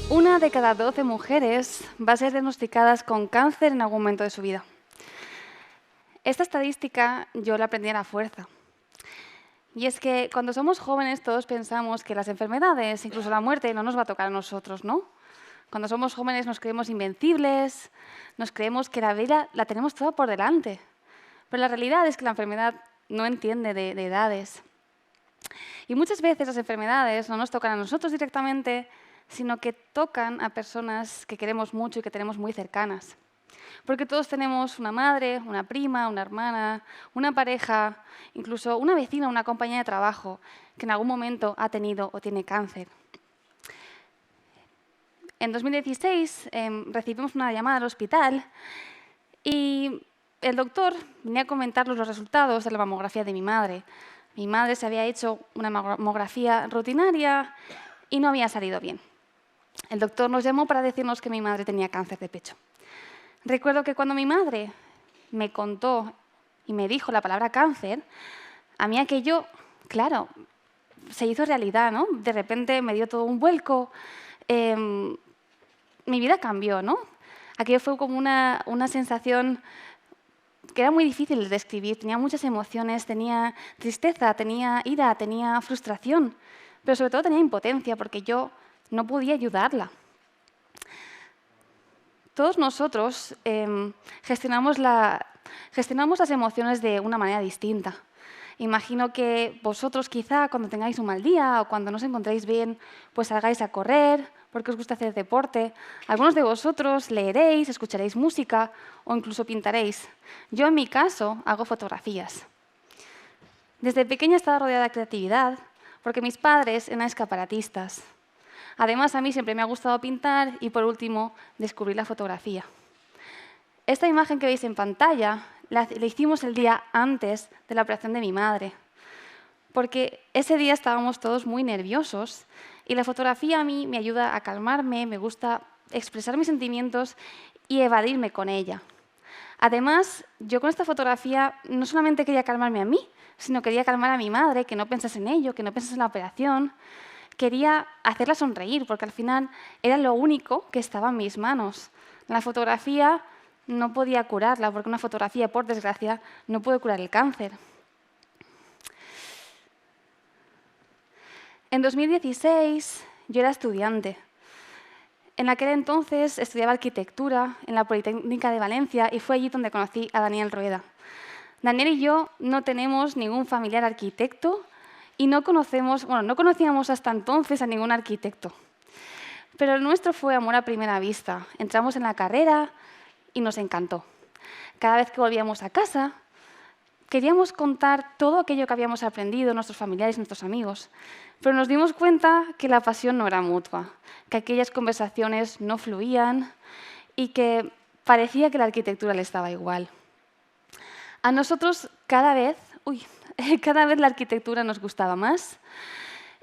Una de cada 12 mujeres va a ser diagnosticada con cáncer en algún momento de su vida. Esta estadística yo la aprendí a la fuerza. Y es que cuando somos jóvenes todos pensamos que las enfermedades, incluso la muerte, no nos va a tocar a nosotros, ¿no? Cuando somos jóvenes nos creemos invencibles, nos creemos que la vida la tenemos toda por delante. Pero la realidad es que la enfermedad no entiende de edades. Y muchas veces las enfermedades no nos tocan a nosotros directamente, sino que tocan a personas que queremos mucho y que tenemos muy cercanas. Porque todos tenemos una madre, una prima, una hermana, una pareja, incluso una vecina, una compañera de trabajo, que en algún momento ha tenido o tiene cáncer. En 2016 recibimos una llamada al hospital y el doctor venía a comentarnos los resultados de la mamografía de mi madre. Mi madre se había hecho una mamografía rutinaria y no había salido bien. El doctor nos llamó para decirnos que mi madre tenía cáncer de pecho. Recuerdo que cuando mi madre me contó y me dijo la palabra cáncer, a mí aquello, claro, se hizo realidad, ¿no? De repente me dio todo un vuelco, mi vida cambió, ¿no? Aquello fue como una sensación que era muy difícil de describir. Tenía muchas emociones, tenía tristeza, tenía ira, tenía frustración, pero sobre todo tenía impotencia porque yo no podía ayudarla. Todos nosotros gestionamos las emociones de una manera distinta. Imagino que vosotros quizá cuando tengáis un mal día o cuando no os encontréis bien, pues salgáis a correr porque os gusta hacer deporte. Algunos de vosotros leeréis, escucharéis música o incluso pintaréis. Yo, en mi caso, hago fotografías. Desde pequeña estaba rodeada de creatividad porque mis padres eran escaparatistas. Además, a mí siempre me ha gustado pintar y, por último, descubrí la fotografía. Esta imagen que veis en pantalla la hicimos el día antes de la operación de mi madre, porque ese día estábamos todos muy nerviosos y la fotografía a mí me ayuda a calmarme, me gusta expresar mis sentimientos y evadirme con ella. Además, yo con esta fotografía no solamente quería calmarme a mí, sino quería calmar a mi madre, que no pensase en ello, que no pensase en la operación. Quería hacerla sonreír, porque al final era lo único que estaba en mis manos. La fotografía no podía curarla, porque una fotografía, por desgracia, no puede curar el cáncer. En 2016 yo era estudiante. En aquel entonces estudiaba arquitectura en la Politécnica de Valencia y fue allí donde conocí a Daniel Rueda. Daniel y yo no tenemos ningún familiar arquitecto y no conocíamos hasta entonces a ningún arquitecto. Pero el nuestro fue amor a primera vista. Entramos en la carrera y nos encantó. Cada vez que volvíamos a casa, queríamos contar todo aquello que habíamos aprendido, nuestros familiares, nuestros amigos. Pero nos dimos cuenta que la pasión no era mutua, que aquellas conversaciones no fluían y que parecía que la arquitectura le estaba igual. A nosotros cada vez la arquitectura nos gustaba más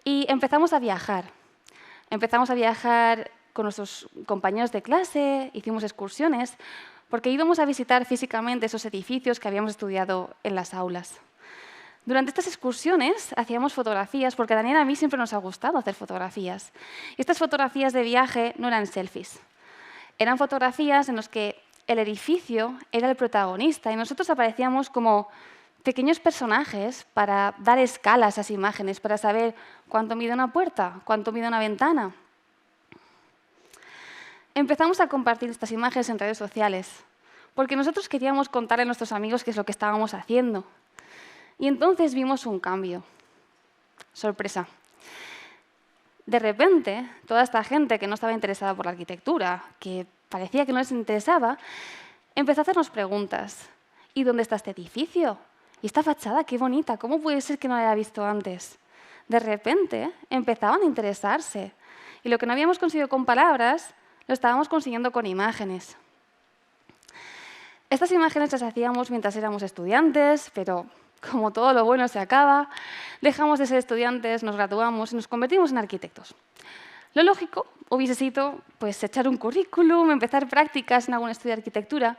y empezamos a viajar. Empezamos a viajar con nuestros compañeros de clase, hicimos excursiones, porque íbamos a visitar físicamente esos edificios que habíamos estudiado en las aulas. Durante estas excursiones hacíamos fotografías, porque a Daniel y a mí siempre nos ha gustado hacer fotografías. Y estas fotografías de viaje no eran selfies, eran fotografías en las que el edificio era el protagonista y nosotros aparecíamos como pequeños personajes para dar escala a esas imágenes, para saber cuánto mide una puerta, cuánto mide una ventana. Empezamos a compartir estas imágenes en redes sociales, porque nosotros queríamos contarle a nuestros amigos qué es lo que estábamos haciendo. Y entonces vimos un cambio. Sorpresa. De repente, toda esta gente que no estaba interesada por la arquitectura, que parecía que no les interesaba, empezó a hacernos preguntas. ¿Y dónde está este edificio? ¿Y esta fachada? ¡Qué bonita! ¿Cómo puede ser que no la haya visto antes? De repente, empezaban a interesarse. Y lo que no habíamos conseguido con palabras, lo estábamos consiguiendo con imágenes. Estas imágenes las hacíamos mientras éramos estudiantes, pero como todo lo bueno se acaba, dejamos de ser estudiantes, nos graduamos y nos convertimos en arquitectos. Lo lógico hubiese sido pues, echar un currículum, empezar prácticas en algún estudio de arquitectura,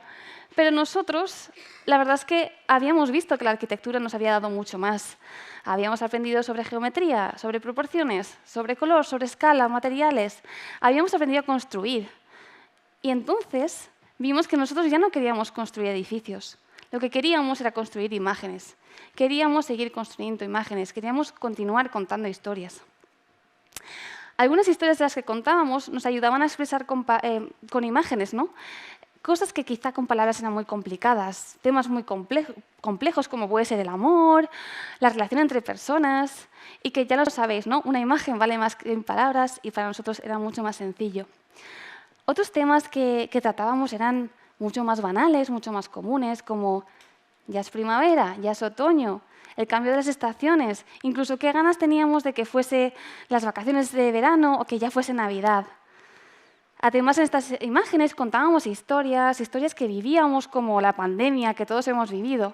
pero nosotros, la verdad es que habíamos visto que la arquitectura nos había dado mucho más. Habíamos aprendido sobre geometría, sobre proporciones, sobre color, sobre escala, materiales. Habíamos aprendido a construir. Y entonces vimos que nosotros ya no queríamos construir edificios. Lo que queríamos era construir imágenes. Queríamos seguir construyendo imágenes. Queríamos continuar contando historias. Algunas historias de las que contábamos nos ayudaban a expresar con imágenes, ¿no? Cosas que quizá con palabras eran muy complicadas, temas muy complejos como puede ser el amor, la relación entre personas, y que ya lo sabéis, ¿no? Una imagen vale más que palabras y para nosotros era mucho más sencillo. Otros temas que tratábamos eran mucho más banales, mucho más comunes, como ya es primavera, ya es otoño, el cambio de las estaciones, incluso qué ganas teníamos de que fuese las vacaciones de verano o que ya fuese Navidad. Además, en estas imágenes contábamos historias que vivíamos como la pandemia que todos hemos vivido.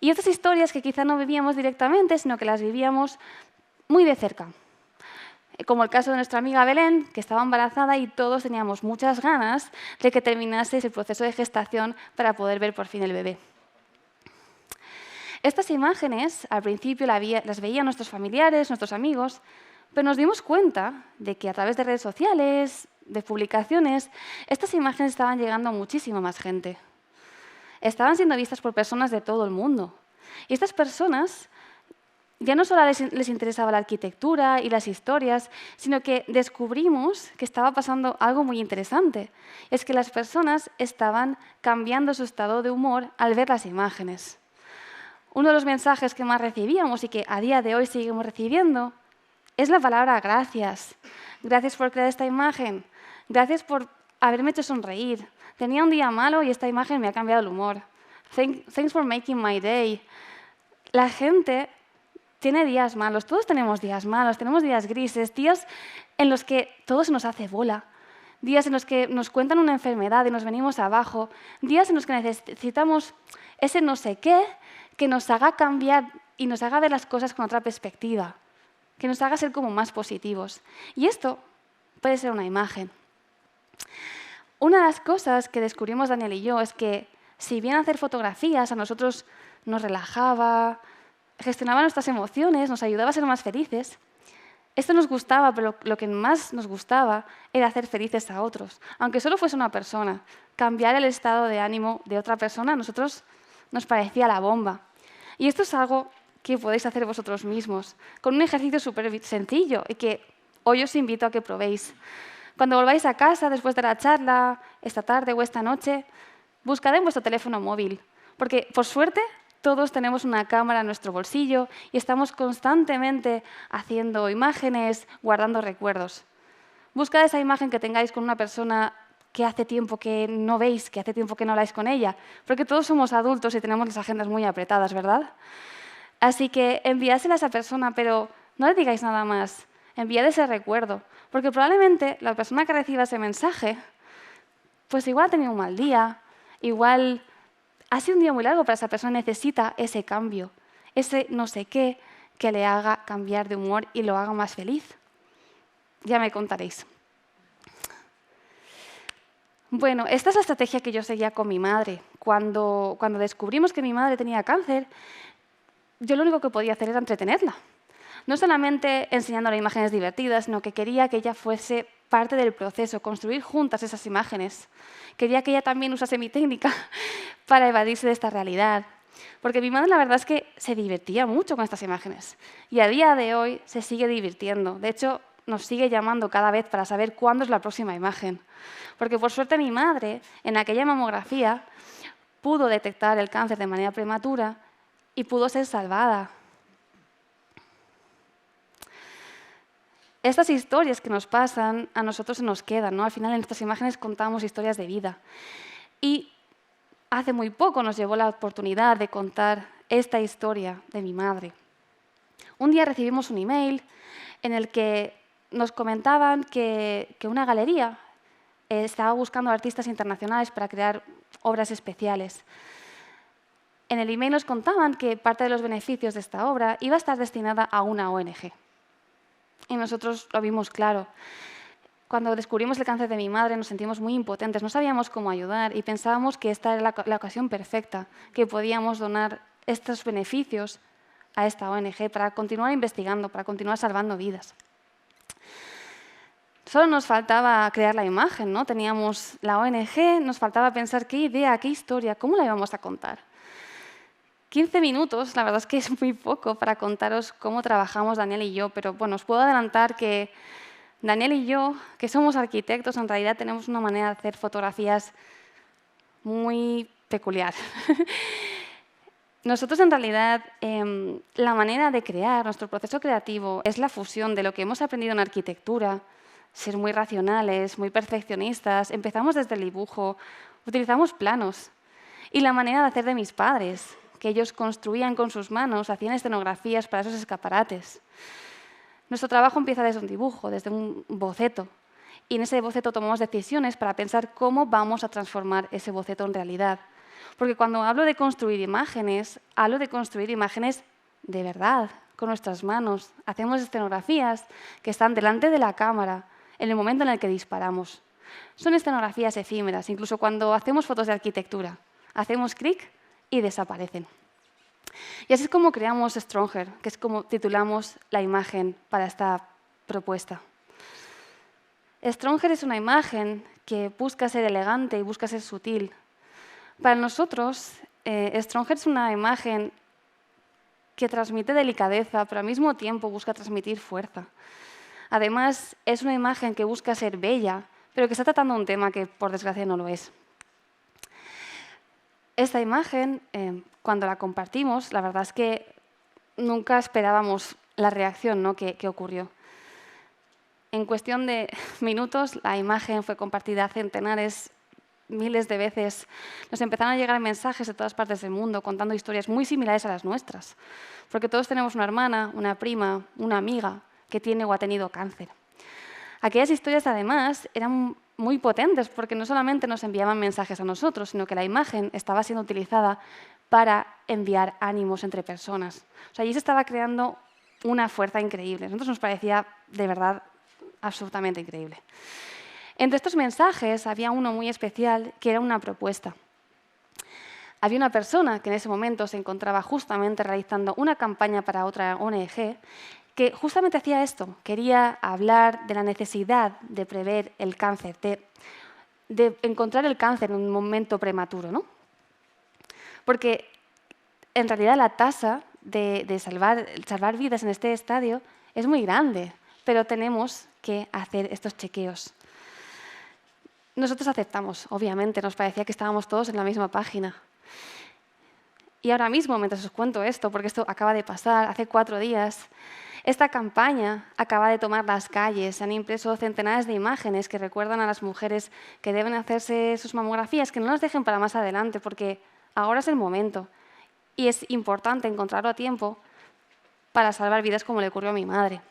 Y otras historias que quizá no vivíamos directamente, sino que las vivíamos muy de cerca. Como el caso de nuestra amiga Belén, que estaba embarazada y todos teníamos muchas ganas de que terminase ese proceso de gestación para poder ver por fin el bebé. Estas imágenes, al principio las veían nuestros familiares, nuestros amigos, pero nos dimos cuenta de que a través de redes sociales, de publicaciones, estas imágenes estaban llegando a muchísima más gente. Estaban siendo vistas por personas de todo el mundo. Y estas personas ya no solo les interesaba la arquitectura y las historias, sino que descubrimos que estaba pasando algo muy interesante. Es que las personas estaban cambiando su estado de humor al ver las imágenes. Uno de los mensajes que más recibíamos y que a día de hoy seguimos recibiendo es la palabra gracias. Gracias por crear esta imagen. Gracias por haberme hecho sonreír. Tenía un día malo y esta imagen me ha cambiado el humor. Thanks for making my day. La gente tiene días malos. Todos tenemos días malos, tenemos días grises, días en los que todo se nos hace bola. Días en los que nos cuentan una enfermedad y nos venimos abajo. Días en los que necesitamos ese no sé qué que nos haga cambiar y nos haga ver las cosas con otra perspectiva, que nos haga ser como más positivos. Y esto puede ser una imagen. Una de las cosas que descubrimos Daniel y yo es que si bien hacer fotografías a nosotros nos relajaba, gestionaba nuestras emociones, nos ayudaba a ser más felices, esto nos gustaba, pero lo que más nos gustaba era hacer felices a otros. Aunque solo fuese una persona, cambiar el estado de ánimo de otra persona a nosotros nos parecía la bomba. Y esto es algo que podéis hacer vosotros mismos, con un ejercicio súper sencillo y que hoy os invito a que probéis. Cuando volváis a casa después de la charla, esta tarde o esta noche, buscad en vuestro teléfono móvil, porque por suerte todos tenemos una cámara en nuestro bolsillo y estamos constantemente haciendo imágenes, guardando recuerdos. Buscad esa imagen que tengáis con una persona que hace tiempo que no veis, que hace tiempo que no habláis con ella, porque todos somos adultos y tenemos las agendas muy apretadas, ¿verdad? Así que enviádselas a esa persona, pero no le digáis nada más. Enviad ese recuerdo, porque probablemente la persona que reciba ese mensaje, pues igual ha tenido un mal día, igual ha sido un día muy largo, pero esa persona necesita ese cambio, ese no sé qué que le haga cambiar de humor y lo haga más feliz. Ya me contaréis. Bueno, esta es la estrategia que yo seguía con mi madre. Cuando descubrimos que mi madre tenía cáncer, yo lo único que podía hacer era entretenerla. No solamente enseñándole imágenes divertidas, sino que quería que ella fuese parte del proceso, construir juntas esas imágenes. Quería que ella también usase mi técnica para evadirse de esta realidad. Porque mi madre la verdad es que se divertía mucho con estas imágenes. Y a día de hoy se sigue divirtiendo. De hecho, nos sigue llamando cada vez para saber cuándo es la próxima imagen. Porque por suerte mi madre, en aquella mamografía, pudo detectar el cáncer de manera prematura y pudo ser salvada. Estas historias que nos pasan, a nosotros se nos quedan, ¿no? Al final en estas imágenes contamos historias de vida. Y hace muy poco nos llevó la oportunidad de contar esta historia de mi madre. Un día recibimos un email en el que nos comentaban que una galería estaba buscando artistas internacionales para crear obras especiales. En el email nos contaban que parte de los beneficios de esta obra iba a estar destinada a una ONG. y nosotros lo vimos claro. Cuando descubrimos el cáncer de mi madre nos sentimos muy impotentes, no sabíamos cómo ayudar y pensábamos que esta era la ocasión perfecta, que podíamos donar estos beneficios a esta ONG para continuar investigando, para continuar salvando vidas. Solo nos faltaba crear la imagen, ¿no? Teníamos la ONG, nos faltaba pensar qué idea, qué historia, cómo la íbamos a contar. 15 minutos, la verdad es que es muy poco para contaros cómo trabajamos Daniel y yo, pero bueno, os puedo adelantar que Daniel y yo, que somos arquitectos, en realidad tenemos una manera de hacer fotografías muy peculiar. Nosotros, en realidad, la manera de crear, nuestro proceso creativo, es la fusión de lo que hemos aprendido en arquitectura, ser muy racionales, muy perfeccionistas, empezamos desde el dibujo, utilizamos planos, y la manera de hacer de mis padres, que ellos construían con sus manos, hacían escenografías para esos escaparates. Nuestro trabajo empieza desde un dibujo, desde un boceto, y en ese boceto tomamos decisiones para pensar cómo vamos a transformar ese boceto en realidad. Porque cuando hablo de construir imágenes, hablo de construir imágenes de verdad, con nuestras manos. Hacemos escenografías que están delante de la cámara en el momento en el que disparamos. Son escenografías efímeras, incluso cuando hacemos fotos de arquitectura. Hacemos clic y desaparecen. Y así es como creamos Stronger, que es como titulamos la imagen para esta propuesta. Stronger es una imagen que busca ser elegante y busca ser sutil. Para nosotros, Stronger es una imagen que transmite delicadeza, pero al mismo tiempo busca transmitir fuerza. Además, es una imagen que busca ser bella, pero que está tratando un tema que, por desgracia, no lo es. Esta imagen, cuando la compartimos, la verdad es que nunca esperábamos la reacción, ¿no?, que ocurrió. En cuestión de minutos, la imagen fue compartida centenares, miles de veces. Nos empezaron a llegar mensajes de todas partes del mundo contando historias muy similares a las nuestras, porque todos tenemos una hermana, una prima, una amiga que tiene o ha tenido cáncer. Aquellas historias, además, eran muy potentes porque no solamente nos enviaban mensajes a nosotros, sino que la imagen estaba siendo utilizada para enviar ánimos entre personas. O sea, allí se estaba creando una fuerza increíble. A nosotros nos parecía, de verdad, absolutamente increíble. Entre estos mensajes había uno muy especial que era una propuesta. Había una persona que en ese momento se encontraba justamente realizando una campaña para otra ONG que justamente hacía esto, quería hablar de la necesidad de prever el cáncer, de encontrar el cáncer en un momento prematuro, ¿no? Porque en realidad la tasa de salvar vidas en este estadio es muy grande, pero tenemos que hacer estos chequeos. Nosotros aceptamos, obviamente, nos parecía que estábamos todos en la misma página. Y ahora mismo, mientras os cuento esto, porque esto acaba de pasar, hace 4 días, esta campaña acaba de tomar las calles, se han impreso centenares de imágenes que recuerdan a las mujeres que deben hacerse sus mamografías, que no las dejen para más adelante, porque ahora es el momento. Y es importante encontrarlo a tiempo para salvar vidas como le ocurrió a mi madre.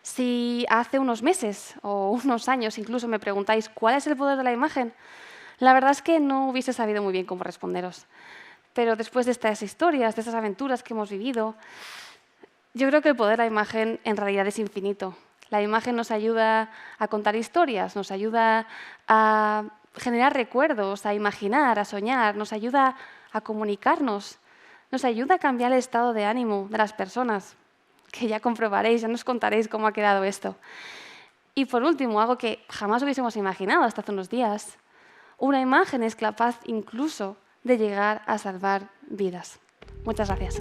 Si hace unos meses o unos años incluso me preguntáis cuál es el poder de la imagen, la verdad es que no hubiese sabido muy bien cómo responderos. Pero después de estas historias, de estas aventuras que hemos vivido, yo creo que el poder de la imagen en realidad es infinito. La imagen nos ayuda a contar historias, nos ayuda a generar recuerdos, a imaginar, a soñar, nos ayuda a comunicarnos, nos ayuda a cambiar el estado de ánimo de las personas, que ya comprobaréis, ya nos contaréis cómo ha quedado esto. Y por último, algo que jamás hubiésemos imaginado hasta hace unos días, una imagen es capaz incluso de llegar a salvar vidas. Muchas gracias.